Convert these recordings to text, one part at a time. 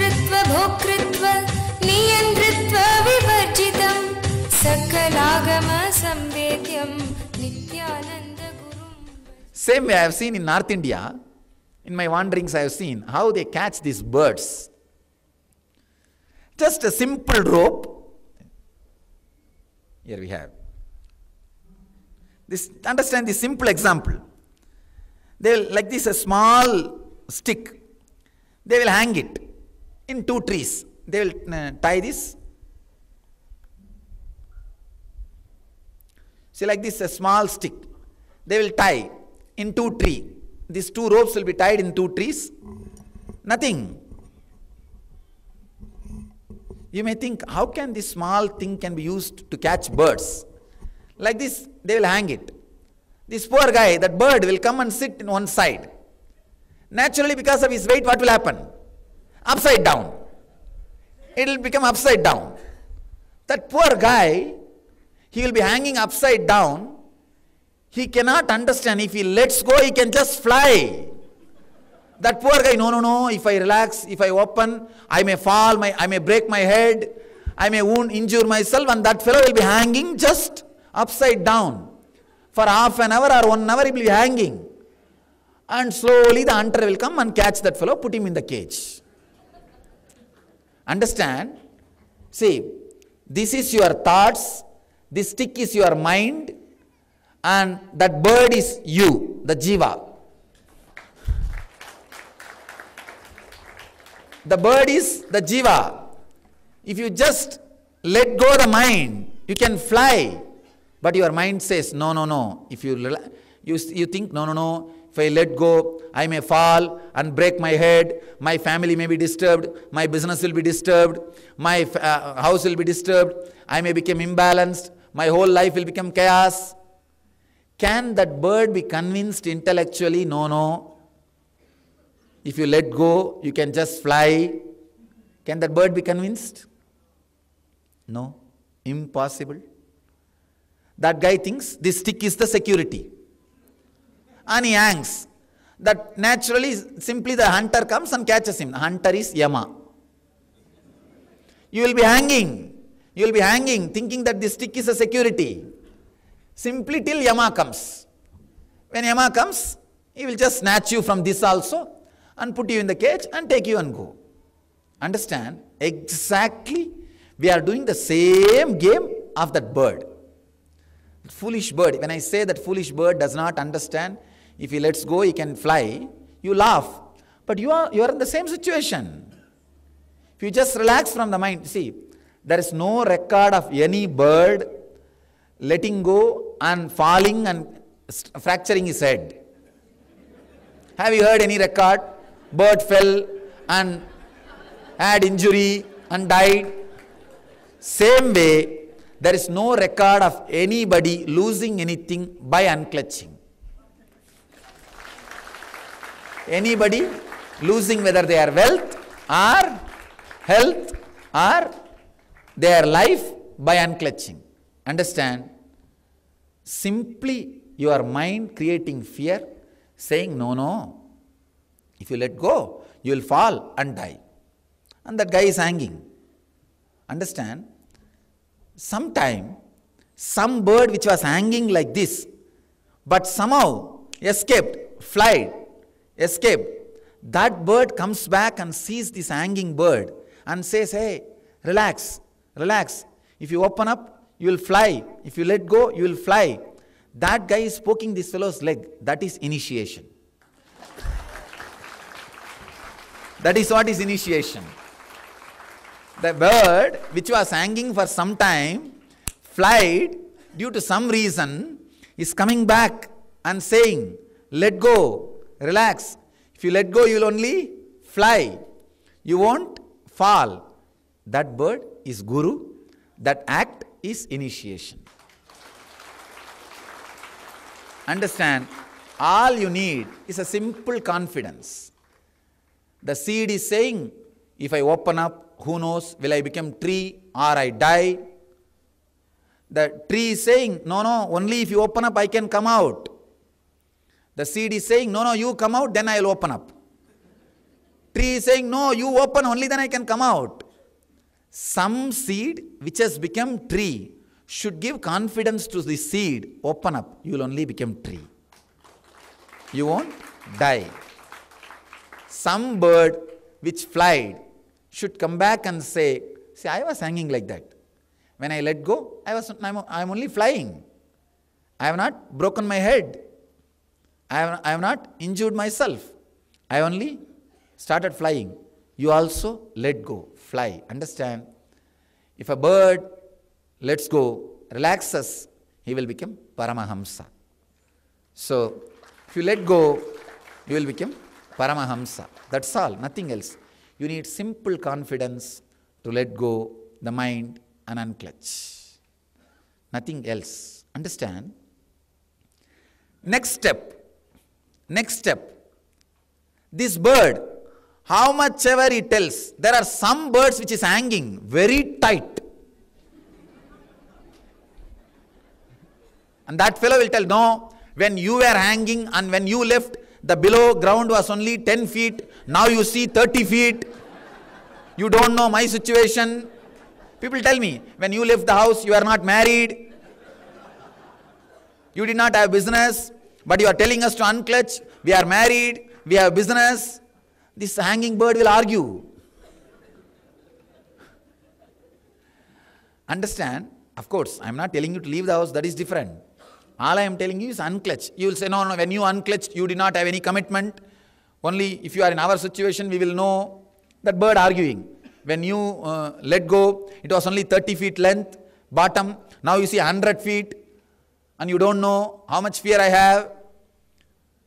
कर्तृत्व भोक्तृत्व नियंत्रित्व विवर्जितं सकलागम संवेद्यं नित्यानंद गुरुं. Same way I have seen in North India, in my wanderings I have seen how they catch these birds. Just a simple rope. Here we have. This, understand this simple example. They will, like this, a small stick. They will hang it in 2 trees. They will tie this. See, like this, a small stick. They will tie in 2 trees. These 2 ropes will be tied in 2 trees. Nothing. You may think, how can this small thing can be used to catch birds? Like this, they will hang it. This poor guy, that bird will come and sit in one side. Naturally, because of his weight, what will happen? Upside down. It will become upside down. That poor guy, he will be hanging upside down. He cannot understand. If he lets go, he can just fly. That poor guy, no, if I relax, if I open, I may fall, I may break my head, I may injure myself, and that fellow will be hanging just upside down. For half an hour or 1 hour he will be hanging. And slowly the hunter will come and catch that fellow, put him in the cage. Understand? See, this is your thoughts, this stick is your mind, and that bird is you, the jiva. The bird is the jiva. If you just let go the mind, you can fly. But your mind says, no. If you think, no. If I let go, I may fall and break my head. My family may be disturbed. My business will be disturbed. My house will be disturbed. I may become imbalanced. My whole life will become chaos. Can that bird be convinced intellectually? No. If you let go, you can just fly. Can that bird be convinced? No. Impossible. That guy thinks this stick is the security. And he hangs. That naturally, simply the hunter comes and catches him. The hunter is Yama. You will be hanging. You will be hanging, thinking that this stick is a security. Simply till Yama comes. When Yama comes, he will just snatch you from this also and put you in the cage and take you and go. Understand? Exactly, we are doing the same game of that bird. Foolish bird. When I say that foolish bird does not understand, if he lets go, he can fly, you laugh. But you are in the same situation. If you just relax from the mind, see, there is no record of any bird letting go and falling and fracturing his head. Have you heard any record? Bird fell and had injury and died. Same way, there is no record of anybody losing anything by unclutching. Anybody losing whether they are wealth or health or their life by unclutching. Understand? Simply your mind creating fear, saying no. If you let go, you will fall and die. And that guy is hanging. Understand? Sometime, some bird which was hanging like this, but somehow escaped, that bird comes back and sees this hanging bird and says, hey, relax. If you open up, you will fly. If you let go, you will fly. That guy is poking this fellow's leg. That is initiation. That is what is initiation. The bird which was hanging for some time, flied due to some reason, is coming back and saying, let go, relax. If you let go, you will only fly. You won't fall. That bird is Guru. That act is initiation. Understand, all you need is a simple confidence. The seed is saying, if I open up, who knows, will I become tree or I die? The tree is saying, no, only if you open up I can come out. The seed is saying, no, you come out, then I will open up. Tree is saying, no, you open, only then I can come out. Some seed which has become tree should give confidence to the seed. Open up, you will only become tree. You won't die. Some bird which flied should come back and say, see, I was hanging like that. When I let go, I am only flying. I have not broken my head. I have not injured myself. I only started flying. You also let go, fly. Understand? If a bird lets go, relaxes, he will become Paramahamsa. So, if you let go, you will become Paramahamsa. That's all, nothing else. You need simple confidence to let go the mind and unclutch. Nothing else. Understand? Next step. This bird, how much ever he tells, there are some birds which is hanging very tight. And that fellow will tell, no, when you were hanging and when you left, the below ground was only 10 feet. Now you see 30 feet. You don't know my situation. People tell me, when you left the house, you are not married. You did not have business, but you are telling us to unclutch. We are married, we have business. This hanging bird will argue. Understand? Of course, I am not telling you to leave the house, that is different. All I am telling you is unclutch. You will say, no, when you unclutched, you did not have any commitment. Only if you are in our situation, we will know. That bird arguing. When you let go, it was only 30 feet length, bottom. Now you see 100 feet, and you don't know how much fear I have.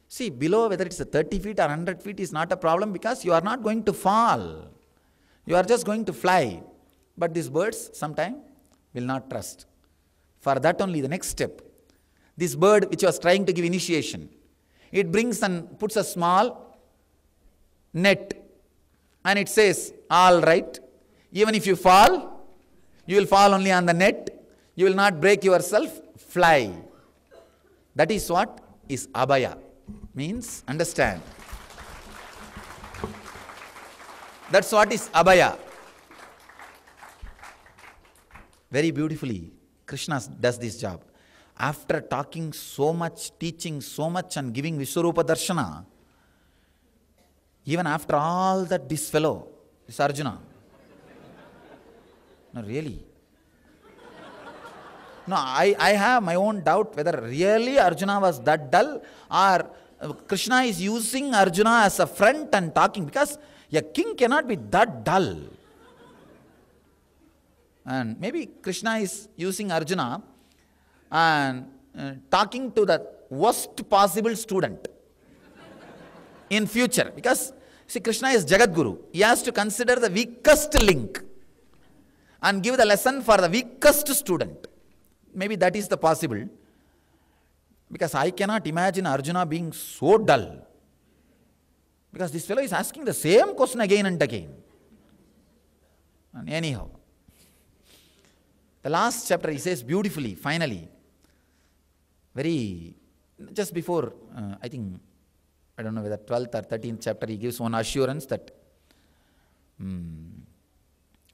See, below, whether it's a 30 feet or 100 feet is not a problem, because you are not going to fall. You are just going to fly. But these birds sometimes will not trust. For that only, the next step. This bird which was trying to give initiation, it brings and puts a small net. And it says, all right, even if you fall, you will fall only on the net. You will not break yourself, fly. That is what is abhaya. Means, understand. That's what is abhaya. Very beautifully, Krishna does this job. After talking so much, teaching so much and giving Vishwarupa Darshana, even after all that, this fellow, this Arjuna, no, really. No, I have my own doubt whether really Arjuna was that dull, or Krishna is using Arjuna as a friend and talking, because a king cannot be that dull. And maybe Krishna is using Arjuna and talking to the worst possible student in future. Because, see, Krishna is Jagat Guru. He has to consider the weakest link and give the lesson for the weakest student. Maybe that is the possible. Because I cannot imagine Arjuna being so dull. Because this fellow is asking the same question again and again. And anyhow, the last chapter he says beautifully, finally, just before, I think, I don't know whether 12th or 13th chapter, he gives one assurance that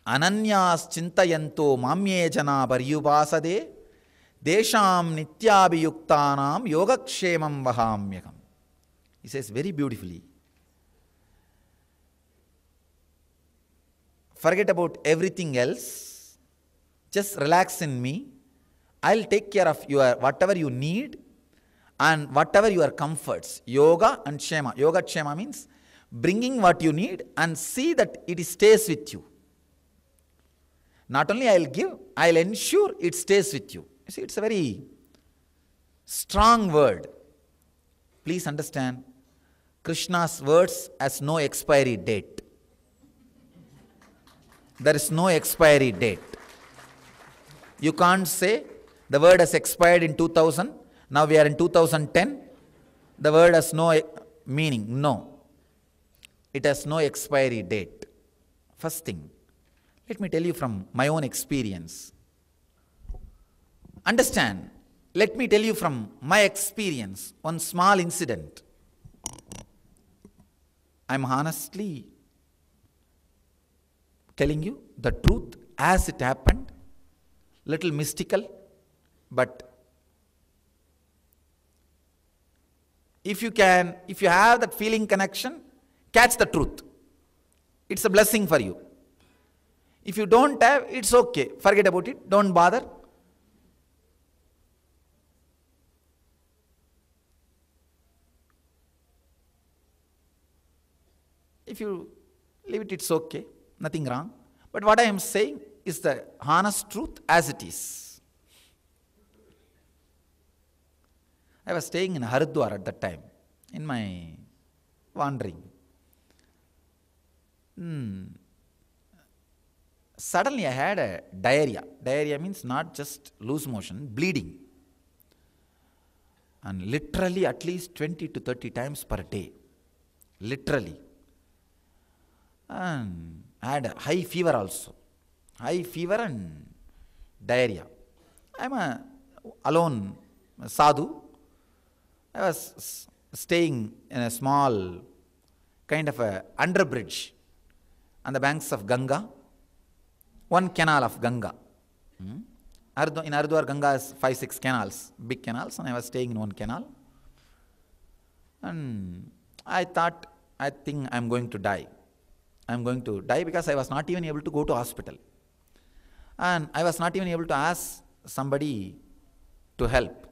Ananyas chintayanto mamye jana paryupasade desham nityabhiyuktanam yogakshemam vahamyakam. He says very beautifully, forget about everything else, just relax in me. I'll take care of your whatever you need and whatever your comforts. Yoga and Kshema. Yoga Kshema means bringing what you need and see that it stays with you. Not only I'll give, I'll ensure it stays with you. You see, it's a very strong word. Please understand, Krishna's words has no expiry date. There is no expiry date. You can't say the word has expired in 2000, now we are in 2010, the word has no meaning. No. It has no expiry date. First thing, let me tell you from my own experience. Understand, let me tell you from my experience one small incident. I'm honestly telling you the truth as it happened, little mystical, but if you have that feeling connection, catch the truth. It's a blessing for you. If you don't have, it's okay. Forget about it. Don't bother. If you leave it, it's okay. Nothing wrong. But what I am saying is the honest truth as it is. I was staying in Haridwar at that time, in my wandering. Suddenly I had a diarrhea. Diarrhea means not just loose motion, bleeding. And literally at least 20 to 30 times per day. Literally. And I had a high fever also. High fever and diarrhea. I'm a alone sadhu. I was staying in a small kind of a underbridge on the banks of Ganga. One canal of Ganga. In Haridwar, Ganga has 5-6 canals, big canals, and I was staying in one canal. And I think I'm going to die. I'm going to die because I was not even able to go to hospital. And I was not even able to ask somebody to help.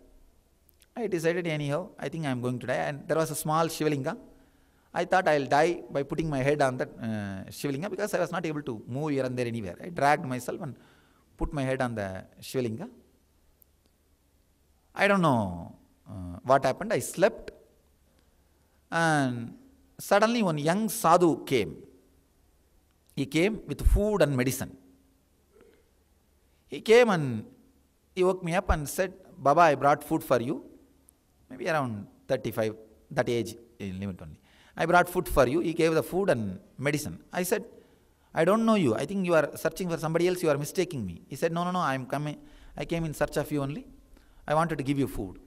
I decided anyhow, I think I'm going to die. And there was a small Shivalinga. I thought I'll die by putting my head on that Shivalinga because I was not able to move here and there anywhere. I dragged myself and put my head on the Shivalinga. I don't know what happened. I slept and suddenly one young sadhu came. He came with food and medicine. He came and he woke me up and said, Baba, I brought food for you. Maybe around 35, that age limit only. I brought food for you. He gave the food and medicine. I said, I don't know you. I think you are searching for somebody else. You are mistaking me. He said, no, I came in search of you only. I wanted to give you food.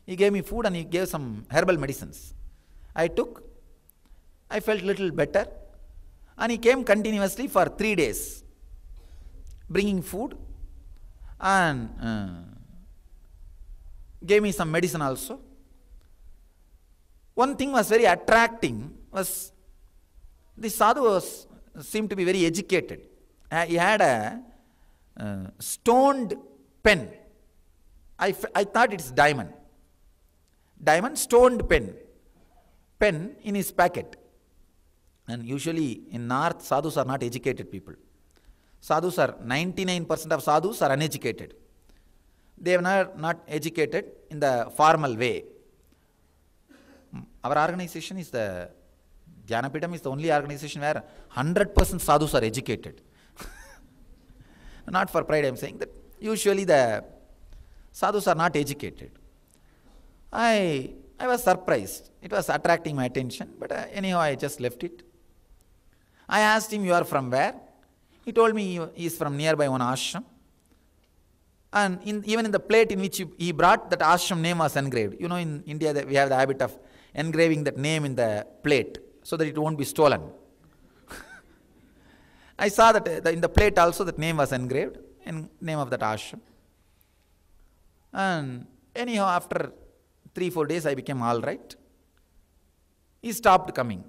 He gave me food and he gave some herbal medicines. I took. I felt little better. And he came continuously for 3 days, bringing food and gave me some medicine also. One thing was very attracting was the sadhu seemed to be very educated. He had a stoned pen. I thought it's diamond. Diamond stoned pen. Pen in his packet. And usually in North, sadhus are not educated people. Sadhus are, 99% of sadhus are uneducated. They are not educated in the formal way. Our organization is the, Jnanapeetham is the only organization where 100% sadhus are educated. Not for pride, I am saying that usually the sadhus are not educated. I was surprised. It was attracting my attention, but anyhow I just left it. I asked him, you are from where? He told me he is from nearby one ashram. And even in the plate in which he brought, that ashram name was engraved. You know, in India we have the habit of engraving that name in the plate so that it won't be stolen. I saw that in the plate also that name was engraved, in name of that ashram. And anyhow, after 3-4 days I became all right. He stopped coming.